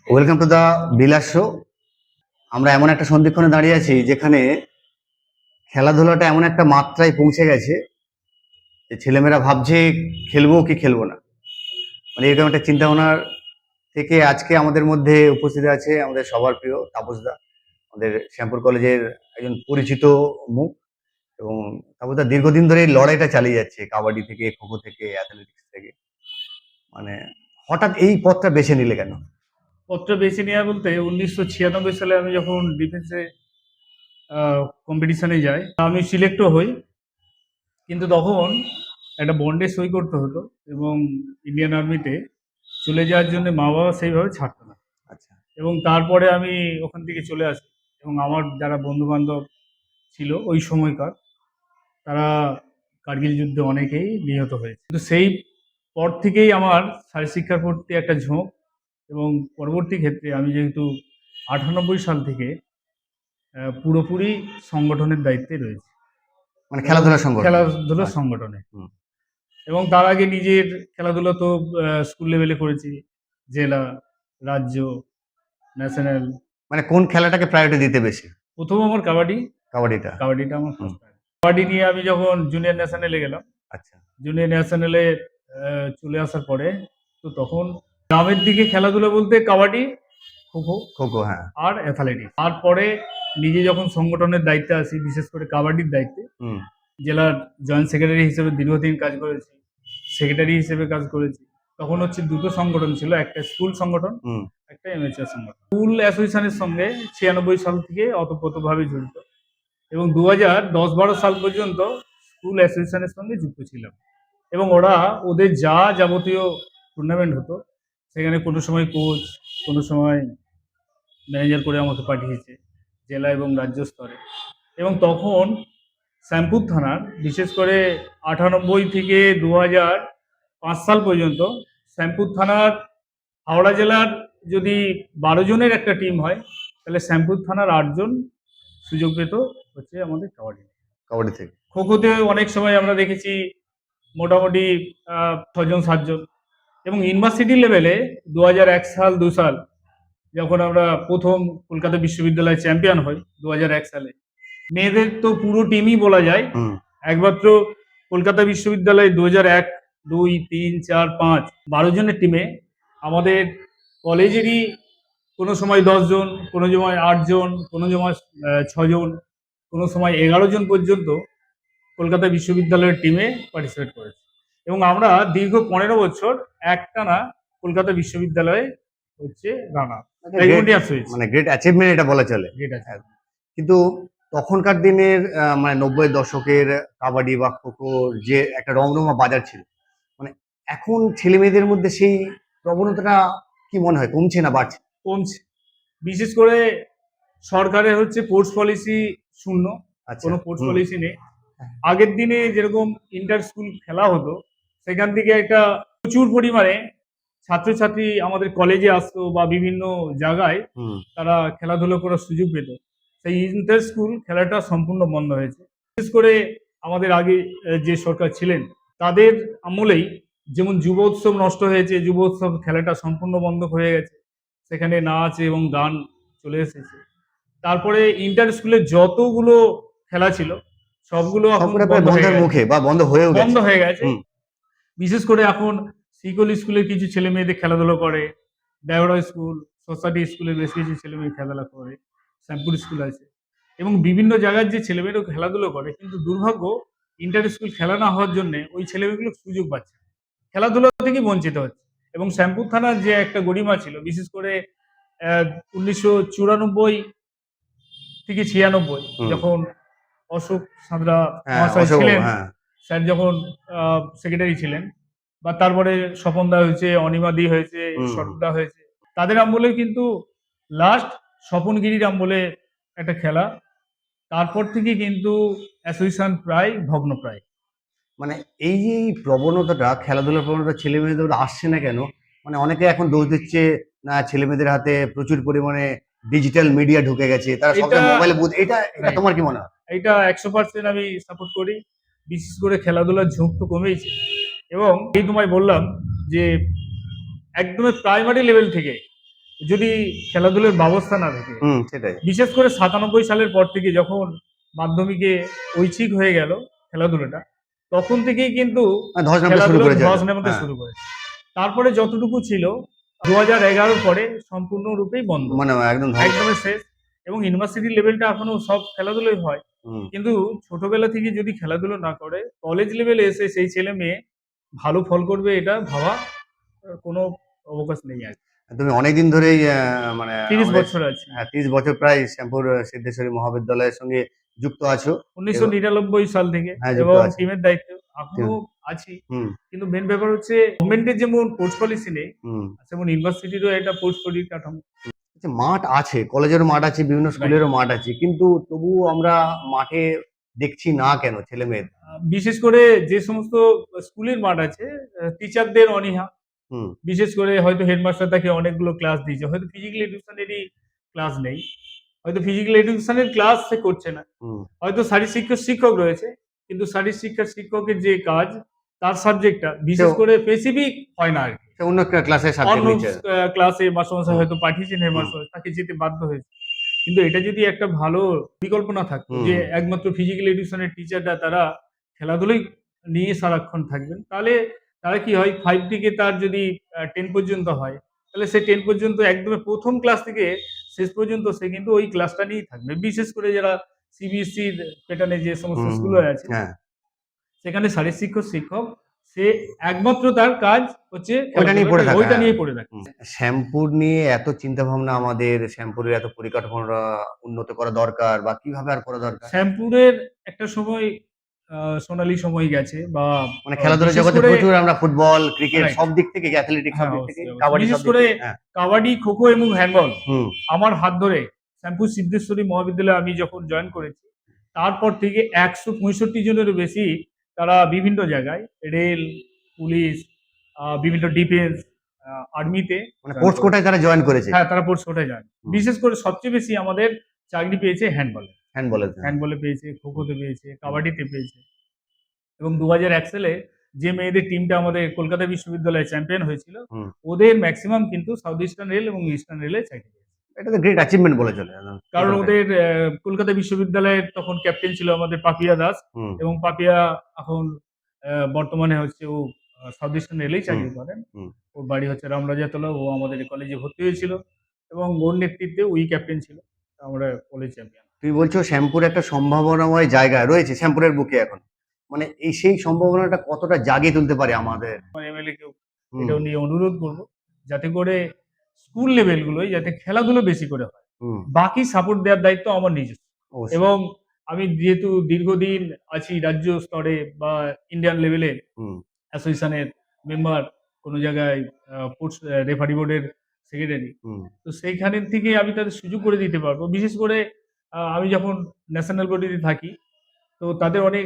Welcome to the Vilas show. আমরা এমন একটা সন্ধিক্ষণে দাঁড়িয়ে আছি যেখানে খেলাধুলাটা এমন একটা মাত্রায় পৌঁছে গেছে যে ছেলেমেয়েরা ভাবছে খেলবো কি খেলবো না, মানে এরকম একটা চিন্তা ভাবনার থেকে আজকে আমাদের মধ্যে উপস্থিত আছে আমাদের সবার প্রিয় তাপসদা, আমাদের শ্যামপুর কলেজের একজন পরিচিত মুখ। এবং তাপসদা দীর্ঘদিন ধরে এই লড়াইটা চালিয়ে যাচ্ছে, কাবাডি থেকে, খোখো থেকে, অ্যাথলেটিক্স থেকে। মানে হঠাৎ এই পথটা বেছে নিলে কেন? পত্র বেছে নেওয়া বলতে 1996 সালে আমি যখন ডিফেন্সে কম্পিটিশনে যাই, আমি সিলেক্টও হই। কিন্তু তখন একটা বন্ডে সই করতে হতো এবং ইন্ডিয়ান আর্মিতে চলে যাওয়ার জন্য মা বাবা সেইভাবে ছাড়তো না। আচ্ছা, এবং তারপরে আমি ওখান থেকে চলে আসি এবং আমার যারা বন্ধু বান্ধব ছিল ওই সময়কার, তারা কার্গিল যুদ্ধে অনেকেই নিহত হয়েছে। কিন্তু সেই পর থেকেই আমার শারীরশিক্ষার প্রতি একটা ঝোঁক। এবং পরবর্তী ক্ষেত্রে আমি যেহেতু 98 সাল থেকে পুরোপুরি সংগঠনের দায়িত্বে রয়েছে মানে এবং খেলাধুলার সংগঠন। খেলাধুলার আচ্ছা। সংগঠনে। হুম। এবং তার আগে নিজের খেলাধুলা তো স্কুল লেভেলে করেছি, জেলা, রাজ্য, ন্যাশনাল। মানে কোন খেলাটাকে প্রায়োরিটি দিতে বেশি? প্রথম আমার কাবাডি। কাবাডিটা। কাবাডিটা আমার হুম। ফার্স্ট। কাবাডি নিয়ে আমি যখন জুনিয়র ন্যাশনালে গেলাম, আচ্ছা। জুনিয়র ন্যাশনালে চলে আসার পরে তো তখন গ্রামের দিকে খেলাধুলা বলতে কাবাডি, খোখো খোখো, হ্যাঁ। আর অ্যাথলেটিক্স। তারপরে নিজে যখন সংগঠনের দায়িত্বে আসি, বিশেষ করে কাবাডির দায়িত্বে, হুম। জেলার জয়েন্ট সেক্রেটারি হিসেবে দীর্ঘদিন কাজ করেছি, সেক্রেটারি হিসেবে কাজ করেছি। তখন হচ্ছে দুটো সংগঠন ছিল, একটা স্কুল সংগঠন, হুম। একটা এমএচআর সংগঠন। স্কুল অ্যাসোসিয়েশনের সঙ্গে 96 সাল থেকে অতপ্রতভাবে জড়িত এবং 2010-12 সাল পর্যন্ত স্কুল অ্যাসোসিয়েশনের সঙ্গে যুক্ত ছিলাম। এবং ওদের যা যাবতীয় টুর্নামেন্ট হতো সেখানে কোনো সময় কোচ, কোনো সময় ম্যানেজার করে আমাকে পাঠিয়েছে জেলা এবং রাজ্য স্তরে। এবং তখন শ্যামপুর থানার, বিশেষ করে 98 থেকে 2005 সাল পর্যন্ত শ্যামপুর থানার, হাওড়া জেলার যদি 12 জনের একটা টিম হয়, তাহলে শ্যামপুর থানার 8 জন সুযোগ পেত হচ্ছে আমাদের কাবাডি। কাবাডি থেকে। খোখোতে অনেক সময় আমরা দেখেছি মোটামুটি 6 জন 7 জন। এবং ইউনিভার্সিটি লেভেলে 2001 সাল 2 সাল যখন আমরা প্রথম কলকাতা বিশ্ববিদ্যালয় চ্যাম্পিয়ন হই 2001 সালে, মেয়েদের তো পুরো টিমই বলা যায়। হুম। একমাত্র কলকাতা বিশ্ববিদ্যালয় 2001, 2, 3, 4, 5, 12 জনের টিমে আমাদের কলেজেরই কোনো সময় 10 জন, কোনো সময় 8 জন, কোনো সময় 6 জন, কোনো সময় 11 জন পর্যন্ত কলকাতা বিশ্ববিদ্যালয়ের টিমে পার্টিসিপেট করেছে। এবং আমরা দীর্ঘ 15 বছর একটানা কলকাতা বিশ্ববিদ্যালয়ে হচ্ছে রানার, মানে গ্রেট অ্যাচিভমেন্ট এটা বলা চলে। কিন্তু তখনকার দিনের মানে 90-এর দশকের কাবাডি বা খোখো যে একটা রমরমা বাজার ছিল, মানে এখন ছেলে মেয়েদের মধ্যে সেই প্রবণতাটা কি মনে হয়, কমছে না বাড়ছে? কমছে। বিশেষ করে সরকারের হচ্ছে স্পোর্টস পলিসি শূন্য, আচ্ছা। কোনো স্পোর্টস হুম। পলিসি নেই। আগের দিনে যেরকম ইন্টার স্কুল খেলা হতো, সেখান থেকে একটা প্রচুর পরিমাণে ছাত্রছাত্রী আমাদের কলেজে আসতো বা বিভিন্ন জায়গায় হুম। তারা খেলাধুলো করার সুযোগ পেত। সেই ইন্টার স্কুল খেলাটা সম্পূর্ণ বন্ধ হয়েছে। বিশেষ করে আমাদের আগে যে সরকার ছিলেন তাদের আমলেই যেমন যুব উৎসব নষ্ট হয়েছে, যুব উৎসব খেলাটা সম্পূর্ণ বন্ধ হয়ে গেছে, সেখানে নাচ এবং গান চলে এসেছে। তারপরে ইন্টার স্কুলে যতগুলো খেলা ছিল সবগুলো এখন সবগুলো প্রায় বন্ধ হয়ে বন্ধের গেছে, মুখে বা বন্ধ হয়েও বন্ধ গেছে। হয়ে গেছে। হুম। বিশেষ করে এখন শিকল স্কুলের কিছু ছেলে মেয়েদের খেলাধুলো করে, দেওড়া স্কুল, সোসাইটি স্কুলের বেশ কিছু ছেলে মেয়ে খেলাধুলা করে, শ্যামপুর স্কুল আছে এবং বিভিন্ন জায়গার যে ছেলে মেয়েরা খেলাধুলো করে। কিন্তু দুর্ভাগ্য, ইন্টার স্কুল খেলা না হওয়ার জন্য ওই ছেলে মেয়েগুলো সুযোগ পাচ্ছে না, খেলাধুলা থেকে বঞ্চিত হচ্ছে। এবং শ্যামপুর থানার যে একটা গরিমা ছিল, বিশেষ করে 1994 থেকে 96 হুম। যখন অশোক সাঁতরা হ্যাঁ, মহাশয় অশোক, ছিলেন, হ্যাঁ। স্যার যখন সেক্রেটারি ছিলেন, বা তারপরে স্বপনদা হয়েছে, অনিমাদি হয়েছে, হুম। স্বরূপদা হয়েছে, তাদের আমলে কিন্তু লাস্ট স্বপনগিরির আমলে একটা খেলা। তারপর থেকে কিন্তু অ্যাসোসিয়েশন প্রায় ভগ্নপ্রায়। মানে এই যে এই প্রবণতাটা, খেলাধুলার প্রবণতা ছেলে মেয়েদের আসছে না কেন? মানে অনেকে এখন দোষ দিচ্ছে, না ছেলে মেয়েদের হাতে প্রচুর পরিমাণে ডিজিটাল মিডিয়া ঢুকে গেছে, তারা এটা সবসময় মোবাইলে এটা এটা রাইট, তোমার কি মনে হয়? এটা 100% আমি সাপোর্ট করি। বিশেষ করে খেলাধুলার ঝোঁক তো কমেইছে। এবং এই তোমায় বললাম যে একদমই প্রাইমারি লেভেল থেকে যদি খেলাধুলার ব্যবস্থা না থাকে, সেটাই। বিশেষ করে 97 সালের পর থেকে যখন মাধ্যমিকে ঐচ্ছিক হয়ে গেল খেলাধুলাটা, তখন থেকেই কিন্তু ধস নামতে শুরু খেলাধুলা করেছে ধস হয়তো। নামতে হ্যাঁ, শুরু করেছে। তারপরে যতটুকু ছিল 2011 পরে সম্পূর্ণরূপেই বন্ধ, মানে একদম ধ্বংস। একদমই শেষ। এবং ইউনিভার্সিটি লেভেলটা এখনো সব খেলাধুলোই হয়, হুম। কিন্তু ছোটবেলা থেকে যদি খেলাধুলো না করে কলেজ লেভেলে এসে সেই ছেলে মেয়ে ভালো ফল করবে এটা ভাবা কোনো অবকাশ নেই আর কি। তুমি অনেকদিন ধরেই মানে 30 আমাদের বছর আছে। হ্যাঁ 30 বছর প্রায় শ্যামপুর সিদ্ধেশ্বরী মহাবিদ্যালয়ের সঙ্গে যুক্ত আছো। এবং 1999 সাল থেকে হ্যাঁ, যুক্ত এবং আছে। টিমের দায়িত্ব এখনো আছি। হুম, কিন্তু মেন ব্যাপার হচ্ছে গভর্নমেন্টের যেমন স্পোর্টস পলিসি নেই, হুম। তেমন ইউনিভার্সিটিরও একটা স্পোর্টস পরিকাঠামো। আচ্ছা, মাঠ আছে, কলেজেরও মাঠ আছে, বিভিন্ন রাইট। স্কুলেরও মাঠ আছে। কিন্তু তবুও আমরা মাঠে দেখছি না কেন ছেলেমেয়েদের? বিশেষ করে যে সমস্ত স্কুলের মাঠ আছে, টিচারদের অনীহা। হুম, বিশেষ করে হয়তো হেডমাস্টার তাকে অনেকগুলো ক্লাস দিয়েছে। হয়তো ফিজিক্যাল এডুকেশনেরই ক্লাস নেই। হয়তো ফিজিক্যাল এডুকেশনের ক্লাস সে করছে না। হুম। হয়তো শারীর শিক্ষার শিক্ষক রয়েছে। কিন্তু শারীর শিক্ষার শিক্ষকের যে কাজ, তার সাবজেক্টটা বিশেষ সেও করে স্পেসিফিক হয় না আরকি। সে অন্য একটা ক্লাসের সাবজেক্ট অন্য নিচ্ছে। ক্লাসে মাস্টারমশাই হুম, হয়তো পাঠিয়েছেন হুম, হেডমাস্টার, তাকে যেতে বাধ্য হয়েছে। কিন্তু এটা যদি একটা ভালো বিকল্প না থাকতো হুম, যে হুম। একমাত্র ফিজিক্যাল এডুকেশনের টিচাররা তারা খেলাধুলাই নিয়ে সারাক্ষণ থাকবেন। তাহলে তারা কি হয় 5 থেকে তার যদি 10 পর্যন্ত হয়, তাহলে সে 10 পর্যন্ত একদমই ১ম ক্লাস থেকে শেষ পর্যন্ত সে কিন্তু ওই ক্লাসটা নিয়েই থাকবে। বিশেষ করে যারা সিবিএসইর প্যাটার্নে যে সমস্ত হুম, হুম। স্কুলে আছে, হ্যাঁ, সেখানে শারীর শিক্ষক সে একমাত্র তার কাজ হচ্ছে ওইটা নিয়ে পড়ে খেলাধুলাটা থাকা। ওইটা হ্যাঁ। নিয়ে পড়ে থাকা। শ্যামপুর নিয়ে এত চিন্তাভাবনা আমাদের, শ্যামপুরের এত পরিকাঠামোটা উন্নত করা দরকার বা কিভাবে আর করা দরকার? শ্যামপুরের একটা সময় সোনালী সময় গেছে বা মানে খেলাধুলার বিশেষ জগতে করে প্রচুর আমরা ফুটবল, ক্রিকেট রাইট। সব দিক থেকে, অ্যাথলেটিক সব হ্যাঁ, দিক থেকে, অবশ্যই, অবশ্যই। কাবাডি সব বিশেষ দিক করে থেকে। হ্যাঁ। কাবাডি, খো-খো এবং হ্যান্ডবল হুম, আমার হাত ধরে শ্যামপুর সিদ্ধেশ্বরী মহাবিদ্যালয়ে আমি যখন জয়েন করেছি, তারপর থেকে ১৬৫ জনেরও বেশি তারা বিভিন্ন জায়গায় রেল, পুলিশ, বিভিন্ন ডিফেন্স, আর্মিতে মানে জয়েন স্পোর্টস করেছে। কোটায় তারা জয়েন করেছে। হ্যাঁ, তারা পোর্টস কোটায় জয়েন। হুম, বিশেষ করে সবচেয়ে বেশি আমাদের চাকরি পেয়েছে হ্যান্ডবলে। হ্যান্ডবলে। হ্যাঁ। হ্যান্ডবলে পেয়েছে, খো-খোতে পেয়েছে, হুম, কাবাডিতে পেয়েছে। এবং ২০০১ সালে যে মেয়েদের টিমটা আমাদের কলকাতা বিশ্ববিদ্যালয়ে চ্যাম্পিয়ন হয়েছিল, হুম। ওদের মেক্সিমাম কিন্তু সাউথ ইস্টার্ন রেল এবং ইস্টার্ন রেলে চাকরি পেয়েছে। এটা তো গ্রেট অ্যাচিভমেন্ট বলে চলে কারণ এখানকার। ওদের কলকাতা বিশ্ববিদ্যালয়ের তখন ক্যাপ্টেন ছিল আমাদের পাপিয়া দাস হুম, এবং পাপিয়া এখন বর্তমানে হচ্ছে ও সাউথ ইস্টার্ন রেলেই হুম, চাকরি করেন। হুম। ওর বাড়ি হচ্ছে রামরাজাতলা। ও আমাদের কলেজে ভর্তি হয়েছিল এবং ওর নেতৃত্বে ওই ক্যাপ্টেন ছিল। আমরা কলেজ চ্যাম্পিয়ন। তুমি বলছো শ্যামপুর একটা সম্ভাবনাময় জায়গা রয়েছে শ্যামপুরের বুকে এখন। মানে সেই সম্ভাবনাটা কতটা জাগিয়ে তুলতে পারে আমাদের? আমার এমএলএ কেও হুম, এটাও নিয়ে অনুরোধ করব যাতে করে স্কুল লেভেলগুলোয় যাতে খেলাধুলো বেশি করে হয়। হুম। বাকি সাপোর্ট দেওয়ার দায়িত্ব আমার নিজস্ব। অবশ্যই। এবং আমি যেহেতু দীর্ঘদিন আছি রাজ্য স্তরে বা ইন্ডিয়ান লেভেলে হুম, অ্যাসোসিয়েশনের মেম্বার, কোনো জায়গায় স্পোর্টস রেফারি বোর্ডের সেক্রেটারি। হুম। তো সেইখানের থেকে আমি তাদের সুযোগ করে দিতে পারবো। বিশেষ করে আমি যখন ন্যাশনাল বডিতে থাকি, তো তাদের অনেক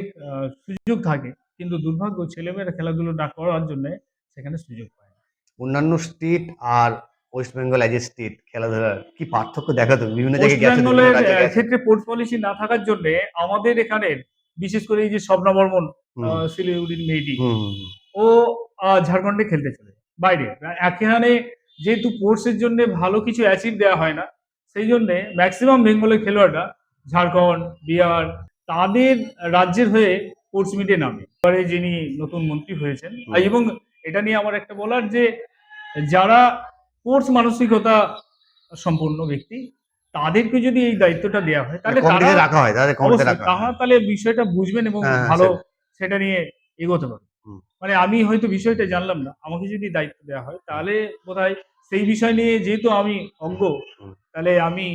সুযোগ থাকে। কিন্তু দুর্ভাগ্য ছেলেমেয়েরা খেলাধুলো না করার জন্যে সেখানে সুযোগ পায় না। অন্যান্য স্টেট আর West Bengal as a state খেলাধুলার কি পার্থক্য দেখা তো? বিভিন্ন ওয়েস্ট জায়গায় গেছো, বিভিন্ন বেঙ্গলের রাজ্যে গেছো। ক্ষেত্রে স্পোর্টস পলিসি না থাকার জন্যে আমাদের এখানের বিশেষ করে এই যে স্বপ্না বর্মন, হুম, শিলিগুড়ির মেয়েটি, হুম, হুম, হুম। ও ঝাড়খণ্ডে খেলতে চলে যায় বাইরে। এখানে যেহেতু স্পোর্টস এর জন্যে ভালো কিছু অ্যাচিভ দেওয়া হয় না, সেই জন্যে মেক্সিমাম বেঙ্গলের খেলোয়াড়রা ঝাড়খণ্ড, বিহার তাদের রাজ্যের হয়ে স্পোর্টস মিটে নামে। এবারে যিনি নতুন মন্ত্রী হয়েছেন হুম। এবং এটা নিয়ে আমার একটা বলার যে যারা স্পোর্টস মানসিকতা সম্পন্ন ব্যক্তি, তাদেরকে যদি এই দায়িত্বটা দেওয়া হয় মানে তাহলে তারা কমিটিতে রাখা হয়, তাদের কমিটিতে অবশ্যই রাখা হয়। তারা হ্যাঁ, তাহলে বিষয়টা বুঝবেন এবং হ্যাঁ, হ্যাঁ, ভালো সেটাই। সেটা নিয়ে এগোতে পারবেন। হুম, মানে আমি হয়তো বিষয়টা জানলাম না। আমাকে যদি দায়িত্ব দেওয়া হয় হুম, তাহলে বোধহয় সেই বিষয় নিয়ে যেহেতু আমি অজ্ঞ, হুম। তাহলে আমি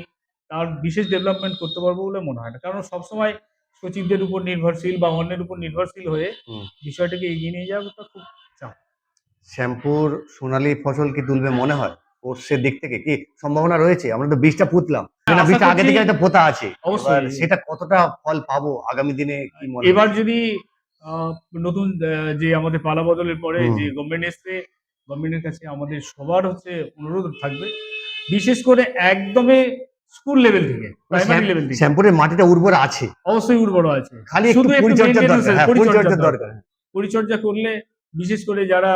তার বিশেষ ডেভেলপমেন্ট করতে পারবো বলে মনে হয় না। কারণ সবসময় সচিবদের উপর নির্ভরশীল বা অন্যের উপর নির্ভরশীল হয়ে হুম। বিষয়টাকে এগিয়ে নিয়ে যাওয়াটা খুব চাপ। শ্যামপুর সোনালী ফসল কি তুলবে মনে হয়? স্পোর্টসের দিক থেকে কি সম্ভাবনা রয়েছে? আমরা তো বীজটা পুঁতলাম। না আশা বীজটা আগে করছি থেকে হয়তো পোঁতা আছে। এবার অবশ্যই সেটা কতটা ফল পাবো আগামী দিনে কি মনে এবার হচ্ছে? যদি আ নতুন যে আমাদের পালা বদলের পরে হুম। যে গভর্নমেন্ট এসছে, গভর্নমেন্টের কাছে আমাদের সবার হচ্ছে অনুরোধ থাকবে। বিশেষ করে একদমই স্কুল লেভেল থেকে, মানে প্রাইমারি লেভেল থেকে শ্যামপুরের মাটিটা উর্বর আছে। অবশ্যই উর্বর আছে। খালি একটু শুধু একটু পরিচর্যার দরকার। মেইনটেন্যান্স এর হ্যাঁ, পরিচর্যার পরিচর্যার দরকার। দরকার। পরিচর্যা করলে বিশেষ করে যারা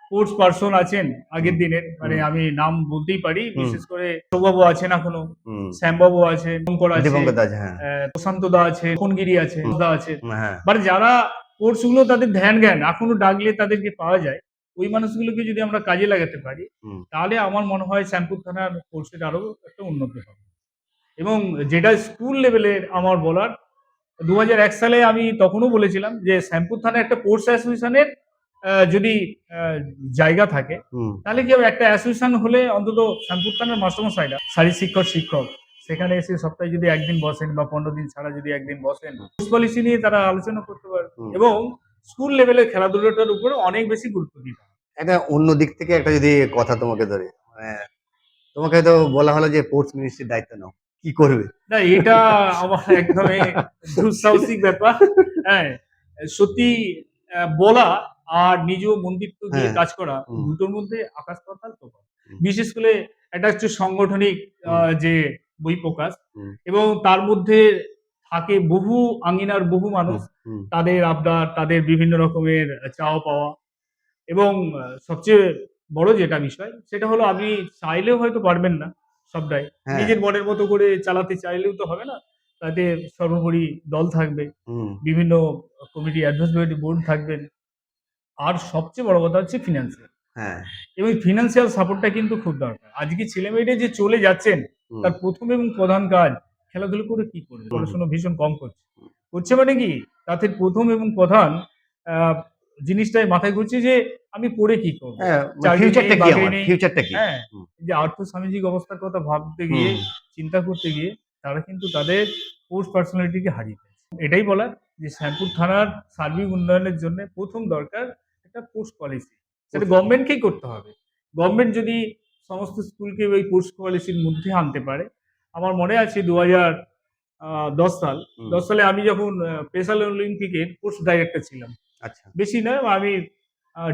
স্পোর্টস পার্সন আছেন আগের দিনের, মানে আমি নাম বলতেই পারি, বিশেষ করে সৌবাবু আছেন, এখনো হুম শ্যামবাবু আছেন, শঙ্কর আছে, দীপঙ্কর দাস, হ্যাঁ। প্রশান্ত দা আছে, কোনগিরি আছে, দা আছে, হ্যাঁ। মানে যারা কোর্স গুলো তাদের ধ্যান জ্ঞান এখনো ডাকলে তাদেরকে পাওয়া যায়, ওই মানুষগুলোকে যদি আমরা কাজে লাগাতে পারি, হুম তাহলে আমার মনে হয় শ্যামপুর থানার কোর্সের আরো একটা উন্নতি হবে। এবং যেটা স্কুল লেভেলের আমার বলার, 2001 সালে আমি তখনও বলেছিলাম যে শ্যামপুর থানায় একটা স্পোর্টস অ্যাসোসিয়েশনের যদি জায়গা থাকে, হুম তাহলে কি হবে, একটা অ্যাসোসিয়েশন হলে অন্তত শ্যামপুর থানার মাস্টারমশাইরা, শারীর শিক্ষক সেখানে এসে সপ্তাহে যদি একদিন বসেন বা 15 দিন ছাড়া যদি একদিন বসেন, স্পোর্টস পলিসি নিয়ে তারা আলোচনা করতে পারে হুম। এবং স্কুল লেভেলের খেলাধুলাটার উপরে অনেক বেশি গুরুত্ব দিতে হবে। একটা অন্য দিক থেকে একটা যদি কথা তোমাকে ধরে, মানে তোমাকে তো বলা হলো যে স্পোর্টস মিনিস্ট্রির দায়িত্ব নাও, কি করবে? না, এটা আমার একদমই দুঃসাহসিক ব্যাপার। হ্যাঁ, সত্যি বলা আর নিজ মন্দিত্ব দিয়ে হ্যাঁ। কাজ করা, হুম। দুটোর মধ্যে আকাশ পাতাল তফাৎ। হুম। বিশেষ করে এটা হচ্ছে সাংগঠনিক যে বহিঃপ্রকাশ, হুম এবং তার মধ্যে থাকে বহু আঙ্গিনার বহু মানুষ, হুম তাদের আবদার, তাদের বিভিন্ন রকমের চাওয়া পাওয়া, এবং সবচেয়ে বড় যেটা বিষয় সেটা হলো, আপনি চাইলেও হয়তো পারবেন না সবটাই। হ্যাঁ। নিজের মনের মতো করে চালাতে চাইলেও তো হবে না। তাতে সর্বোপরি দল থাকবে, হুম বিভিন্ন কমিটি অ্যাডভাইসরি বোর্ড থাকবেন। আর সবচেয়ে বড় কথা হচ্ছে ফিন্যান্সিয়াল। হ্যাঁ। এবং ফিন্যান্সিয়াল সাপোর্টটা কিন্তু খুব দরকার। আজকে ছেলেমেয়েরা যে চলে যাচ্ছেন, হুম তার ১ম এবং প্রধান কাজ খেলাধুলা করে কি করবে? পড়াশোনা ভীষণ কম করছে। করছে মানে কি? তাদের ১ম এবং প্রধান আ জিনিসটাই মাথায় ঘুরছে যে আমি পড়ে কি করব? হ্যাঁ, চাকরি নেই, ফিউচারটা কি বাকরি আমার? নেই। ফিউচারটা কি? হ্যাঁ, হুম যে আর্থ-সামাজিক অবস্থার কথা ভাবতে গিয়ে, হুম চিন্তা করতে গিয়ে তারা কিন্তু তাদের স্পোর্টস পার্সোনালিটিকে হারিয়ে ফেলছে। এটাই বলার যে শ্যামপুর থানার সার্বিক উন্নয়নের জন্য ১ম দরকার একটা স্পোর্টস পলিসি। সেটা গভর্নমেন্টকেই করতে হবে। গভর্নমেন্ট যদি সমস্ত স্কুলকে ওই স্পোর্টস পলিসির মধ্যে আনতে পারে, আমার মনে আছে ২০১০ সাল, হুম ১০ সালে আমি যখন স্পেশাল অলিম্পিকের স্পোর্টস ডাইরেক্টর ছিলাম। আচ্ছা। বেশি নয়, আমি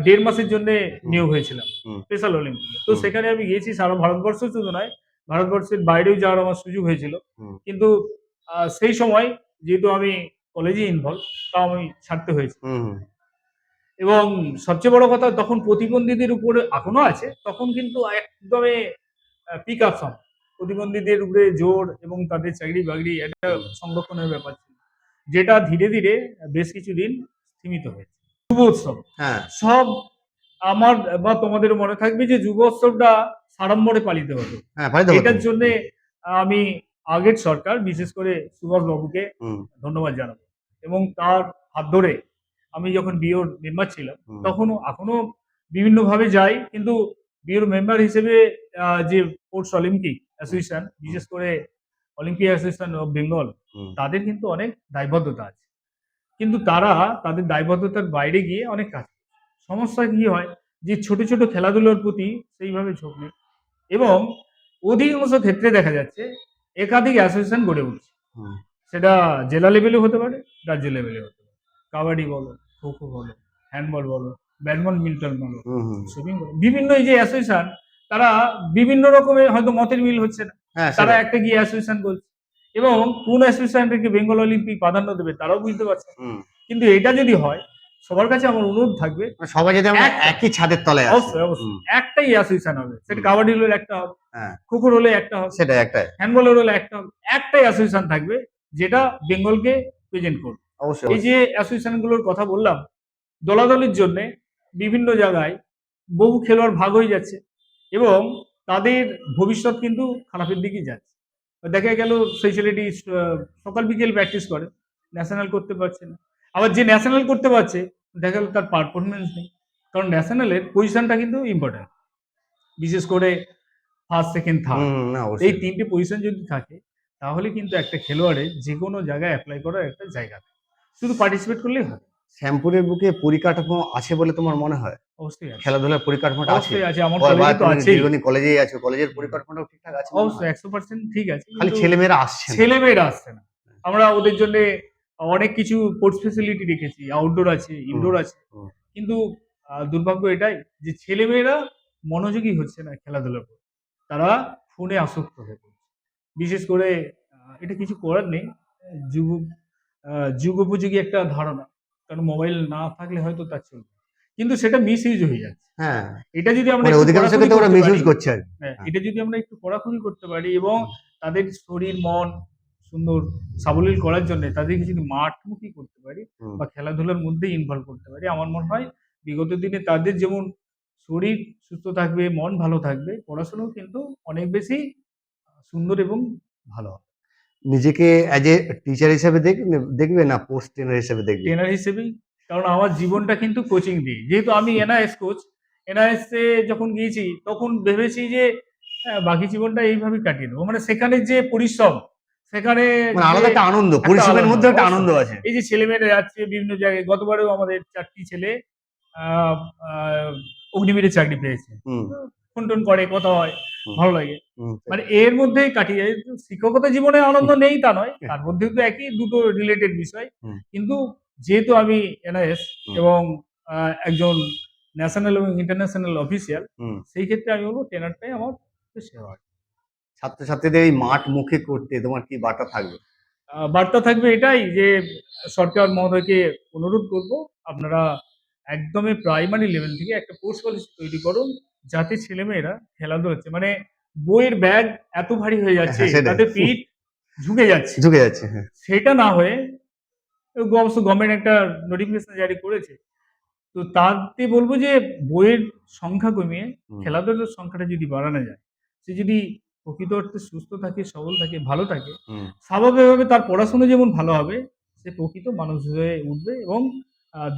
১.৫ মাসের জন্যে হুম নিয়োগ হয়েছিলাম হুম স্পেশাল অলিম্পিকে। তো হুম সেখানে আমি গিয়েছি, সারা ভারতবর্ষ শুধু নয়, ভারতবর্ষের বাইরেও যাওয়ার আমার সুযোগ হয়েছিল। হুম কিন্তু সেই সময় যেহেতু আমি কলেজে ইনভলভ, তাও আমি ছাড়তে হয়েছে। হুম এবং সবচেয়ে বড় কথা, তখন প্রতিবন্ধীদের উপরে এখনো আছে, তখন কিন্তু একদমই পিক আপ সময়। প্রতিবন্ধীদের উপরে জোর এবং তাদের চাকরি-বাকরি একটা হুম। সংরক্ষণের ব্যাপার ছিল। যেটা ধীরে, ধীরে বেশ কিছুদিন সীমিত হয়েছে। যুব উৎসব। হ্যাঁ। সব আমার বা তোমাদেরও মনে থাকবে যে যুব উৎসবটা সাড়ম্বরে পালিত হতো। হ্যাঁ, পালিত হতো। এটার জন্যে আমি আগের সরকার, বিশেষ করে সুভাষ বাবুকে হুম ধন্যবাদ জানাবো। এবং তার হাত ধরে আমি যখন বিওর মেম্বার ছিলাম, হুম তখনও এখনো বিভিন্নভাবে যাই। কিন্তু বিওর মেম্বার হিসেবে যে স্পোর্টস অলিম্পিক হুম অ্যাসোসিয়েশন, হুম বিশেষ করে অলিম্পিক অ্যাসোসিয়েশন অফ বেঙ্গল, হুম তাদের কিন্তু অনেক দায়বদ্ধতা আছে। কিন্তু তারা তাদের দায়বদ্ধতার বাইরে গিয়ে অনেক কাজ করে। সমস্যা কি হয়, যে ছোট, ছোট খেলাধুলার প্রতি সেইভাবে ঝোঁক নেই। এবং অধিকাংশ ক্ষেত্রে দেখা যাচ্ছে একাধিক অ্যাসোসিয়েশন গড়ে উঠছে। হুম সেটা জেলা লেভেলে হতে পারে, রাজ্য লেভেলে হতে পারে। কাবাডি বলো, খো-খো বলো, হ্যান্ডবল বলো, ব্যাডমিন্টন বলো, হুম হুম। সুইমিং বলো। বিভিন্ন এই যে অ্যাসোসিয়েশন, তারা বিভিন্ন রকমের হয়তো মতের মিল হচ্ছে না। হ্যাঁ, তারা সেটাই। একটা গিয়ে অ্যাসোসিয়েশন করছে। এবং কোন অ্যাসোসিয়েশনটাকে বেঙ্গল অলিম্পিক প্রাধান্য দেবে তারাও বুঝতে পারছে না। হুম। কিন্তু এটা যদি হয়, সবার কাছে আমার অনুরোধ থাকবে, মানে সবাই যদি আমরা একটা, একই ছাদের তলায় আসি। অবশ্যই, অবশ্যই হুম একটাই অ্যাসোসিয়েশন হবে। সেটা হুম। কাবাডি হলে একটা হবে, হ্যাঁ, খো-খোর হলে একটা হবে, সেটাই একটাই। হ্যান্ডবলের হলে একটা হবে। একটাই অ্যাসোসিয়েশন থাকবে যেটা বেঙ্গলকে প্রেজেন্ট করবে। অবশ্যই, এই অবশ্যই। যে অ্যাসোসিয়েশন গুলোর কথা বললাম, দলাদলির জন্যে বিভিন্ন জায়গায় বহু খেলোয়াড় ভাগ হয়ে যাচ্ছে এবং তাদের ভবিষ্যৎ কিন্তু খারাপের দিকেই যাচ্ছে। দেখা গেল সেই ছেলেটি সকাল বিকেল প্র্যাকটিস করে, ন্যাশনাল করতে পারছে না। আবার যে ন্যাশনাল করতে পারছে, দেখা গেল তার পারফরম্যান্স নেই। কারণ ন্যাশনালের পজিশনটা কিন্তু ইম্পোর্টেন্ট। বিশেষ করে ফার্স্ট, সেকেন্ড, থার্ড, হুম, না এই অবশ্যই। ৩ টে পজিশন যদি থাকে, তাহলে কিন্তু একটা খেলোয়াড়ের যেকোনো জায়গায় এপ্লাই করার একটা জায়গা থাকে। শুধু পার্টিসিপেট করলেই হবে। শ্যামপুরের বুকে পরিকাঠামো আছে বলে তোমার মনে হয়? অবশ্যই আছে। খেলাধুলার পরিকাঠামোটা আছে? অবশ্যই আছে। আমার বা কলেজে তো তুমি আছেই। দীর্ঘদিন কলেজেই আছো। কলেজের পরিকাঠামোটাও ঠিকঠাক আছে মনে অবশ্যই হয়? ১০০% ঠিক আছে। খালি কিন্তু ছেলেমেয়েরা আসছে না। ছেলেমেয়েরা আসছে না। আমরা ওদের জন্যে অনেক কিছু স্পোর্টস ফেসিলিটি রেখেছি। আউটডোর আছে, হুম, ইনডোর আছে। হুম, কিন্তু দুর্ভাগ্য এটাই যে ছেলেমেয়েরা মনোযোগী হচ্ছে না খেলাধুলার প্রতি। তারা ফোনে আসক্ত হয়ে পড়ছে। বিশেষ করে এটা কিছু করার নেই। যুগ আ যুগোপযোগী একটা ধারণা। কারণ মোবাইল না থাকলে হয়তো তা চলবে না। কিন্তু সেটা মিস ইউজ হয়ে যাচ্ছে। হ্যাঁ, এটা যদি আমরা মানে একটু অধিকাংশ কড়াকড়ি ক্ষেত্রে ওরা করতে মিস ইউজ পারি, করছে আর কি। হ্যাঁ, হ্যাঁ। এটা যদি আমরা একটু কড়াকড়ি করতে পারি এবং হুম। তাদের শরীর মন সুন্দর সাবলীল করার জন্য তাদেরকে যদি মাঠমুখী করতে পারি হুম। বা খেলাধুলার মধ্যে ইনভলভ করতে পারি, আমার মনে হয় বিগত দিনে তাদের যেমন শরীর সুস্থ থাকবে, মন ভালো থাকবে, পড়াশোনাও কিন্তু অনেক বেশি সুন্দর এবং ভালো হবে। নিজেকে অ্যাজ এ টিচার হিসেবে দেখবে না পোস্ট ট্রেনার হিসেবে দেখবে? ট্রেনার হিসেবেই, কারণ আমার জীবনটা কিন্তু কোচিং দিয়ে, যেহেতু আমি এনআইএস কোচ, এনআইএস এ যখন গিয়েছি তখন ভেবেছি যে বাকি জীবনটা এইভাবেই কাটিয়ে দেবো, মানে সেখানে যে পরিশ্রম, সেখানে মানে যে আলাদা একটা আনন্দ, একটা পরিশ্রমের আলাদা মধ্যে একটা অবশ্যই। আনন্দ আছে। এই যে ছেলেমেয়েরা যাচ্ছে বিভিন্ন জায়গায়, গতবারেও আমাদের ৪টি ছেলে আহ, আহ, অগ্নিবীরে চাকরি পেয়েছে। হুম। ফোন টোন করে, কথা হয়, হুম। ভালো লাগে। হুম। মানে এর মধ্যেই কাটিয়ে যায়। তো শিক্ষকতা জীবনে আনন্দ নেই তা নয়, তার মধ্যেও তো একই দুটো রিলেটেড বিষয়। হুম। কিন্তু যেহেতু আমি এনআইএস হুম। এবং একজন ন্যাশনাল এবং ইন্টারন্যাশনাল অফিসিয়াল, হুম। সেই ক্ষেত্রে আমি বলবো ট্রেনারটাই আমার সেবা। ছাত্রছাত্রীদের এই মাঠ মুখে করতে তোমার কি বার্তা থাকবে? বার্তা থাকবে এটাই যে সরকার মহোদয়কে অনুরোধ করব, আপনারা একদমই প্রাইমারি লেভেল থেকে একটা কোর্স পলিসি তৈরি করুন, যাতে ছেলেমেয়েরা খেলাধুলা হচ্ছে, মানে বইয়ের ব্যাগ এত ভারী হয়ে যাচ্ছে, হ্যাঁ, সেটাই। তাদের পিঠ ঝুঁকে যাচ্ছে, ঝুঁকে যাচ্ছে, হ্যাঁ। সেটা না হয়ে অবশ্য গভর্নমেন্ট একটা নোটিফিকেশন জারি করেছে, তো তাতে বলবো যে বইয়ের সংখ্যা কমিয়ে হুম। খেলাধুলার সংখ্যাটা যদি বাড়ানো যায়, সে যদি প্রকৃত অর্থে সুস্থ থাকে, সবল থাকে, ভালো থাকে, হুম। স্বাভাবিকভাবে তার পড়াশোনা যেমন ভালো হবে, সে প্রকৃত মানুষ হয়ে উঠবে এবং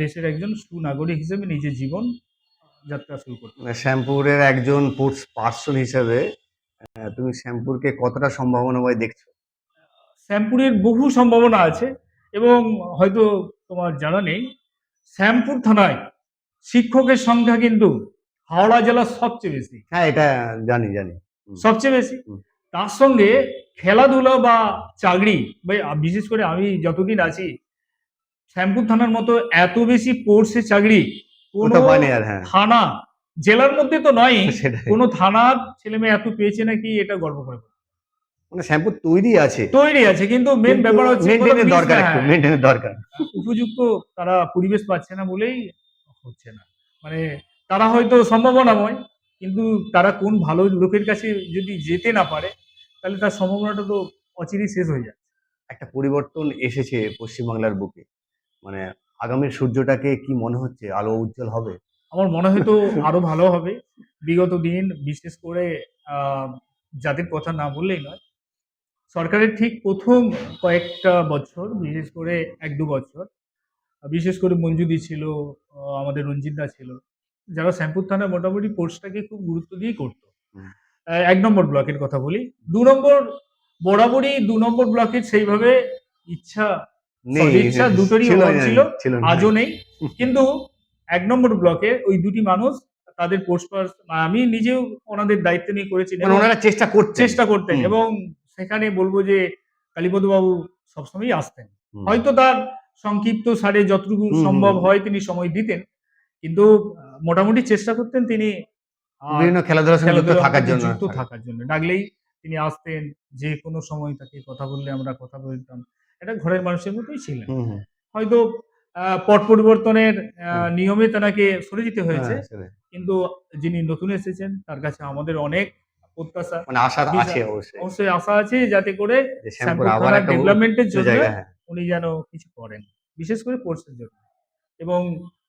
দেশের একজন সুনাগরিক হিসেবে নিজের জীবন যাত্রা শুরু করতে পারবে। মানে শ্যামপুরের একজন স্পোর্টস পার্সন হিসেবে তুমি শ্যামপুরকে কতটা সম্ভাবনাময় দেখছো? শ্যামপুরের বহু সম্ভাবনা আছে এবং হয়তো তোমার জানা নেই, শ্যামপুর থানায় শিক্ষকের সংখ্যা কিন্তু হাওড়া জেলার সবচেয়ে বেশি, হ্যাঁ, এটা জানি, জানি। হুম। সবচেয়ে বেশি। হুম। তার সঙ্গে খেলাধুলা বা চাকরি বা বিশেষ করে আমি যতদিন আছি, শ্যামপুর থানার মতো এত বেশি পোর্সে চাকরি কোনো কোথাও পায়নি আর, হ্যাঁ। থানা, জেলার মধ্যে তো নয়, সেটাই। কোনো থানার ছেলে মেয়ে এত পেয়েছে নাকি, এটা গর্ব করে বলতে। মানে শ্যামপুর তৈরি আছে, তৈরি আছে, কিন্তু মেন কিন্তু ব্যাপার হচ্ছে কোথাও মেইনটেইনের miss দরকার, না, একটু হ্যাঁ, মেইনটেইনের দরকার। উপযুক্ত তারা পরিবেশ পাচ্ছে না বলেই হচ্ছে না। মানে তারা হয়তো সম্ভাবনাময়, কিন্তু তারা কোন ভালো লোকের কাছে যদি যেতে না পারে, তাহলে তার সম্ভাবনাটা তো অচিরেই শেষ হয়ে যায়। একটা পরিবর্তন এসেছে পশ্চিমবাংলার বুকে। মানে আগামীর সূর্যটাকে কি মনে হচ্ছে আলো উজ্জ্বল হবে? আমার মনে হয় তো আরো ভালো হবে। বিগত দিন বিশেষ করে আহ, যাদের কথা না বললেই নয়, সরকারের ঠিক প্রথম কয়েকটা বছর, বিশেষ করে ১-২ বছর, বিশেষ করে মঞ্জুদি ছিল, আমাদের রঞ্জিত দা ছিল, যারা শ্যামপুর থানায় মোটামুটি কোর্সটাকে খুব গুরুত্ব দিয়ে করতো। হুম। ১ নম্বর ব্লকের কথা বলি। ২ নম্বর বরাবরই ২ নম্বর ব্লকের সেইভাবে ইচ্ছা, নেই, সদিচ্ছা দুটোরই ছিল অভাব না, ছিল, ছিল না। আজও নেই। কিন্তু ১ নম্বর ব্লকে ওই দুটি মানুষ তাদের পোস্ট আমি নিজেও ওনাদের দায়িত্ব নিয়ে করেছি মানে এবং ওনারা চেষ্টা করছেন। চেষ্টা করতেন হুম। এবং সেখানে বলব যে কালীপদবাবু সবসময়ই আসতেন। হুম। হয়তো তার সংক্ষিপ্ত সারে যতটুকু হুম, সম্ভব হুম। হয় তিনি সময় দিতেন। কিন্তু মোটামুটি চেষ্টা করতেন তিনি বিভিন্ন খেলাধুলার সঙ্গে যুক্ত খেলাধুলার থাকার মধ্যে জন্য। যুক্ত থাকার জন্য। ডাকলেই তিনি আসতেন, যে কোনো সময় তাকে কথা বললে আমরা কথা বলতাম। এটা ঘরের মানুষের মতোই ছিলেন। হুম, হুম। হয়তো পট পরিবর্তনের হুম। নিয়মে তেনাকে সরে যেতে হয়েছে। হ্যাঁ, সেটাই। কিন্তু যিনি নতুন এসেছেন তার কাছে আমাদের অনেক প্রত্যাশা। মানে আশা আছে অবশ্যই। অবশ্যই আশা আছে যাতে করে যে শ্যামপুর শ্যামপুর আবার থানার একটা ডেভেলপমেন্টের উঁচু জন্য জায়গা, হ্যাঁ। উনি যেন কিছু করেন। বিশেষ করে স্পোর্টসের জন্য। এবং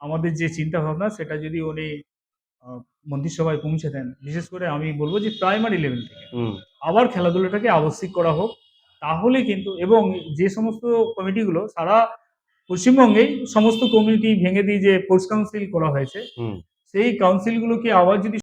আমাদের যে চিন্তা ভাবনা সেটা যদি উনি আ মন্ত্রিসভায় পৌঁছে দেন, বিশেষ করে আমি বলব যে প্রাইমারি লেভেল থেকে হুম। আবার খেলাধুলাটাকে আবশ্যিক করা হোক। তাহলে কিন্তু, এবং যে সমস্ত কমিটিগুলো সারা পশ্চিমবঙ্গেই সমস্ত কমিটি ভেঙে দিয়ে যে স্পোর্টস কাউন্সিল করা হয়েছে, হুম। সেই কাউন্সিলগুলোকে আবার যদি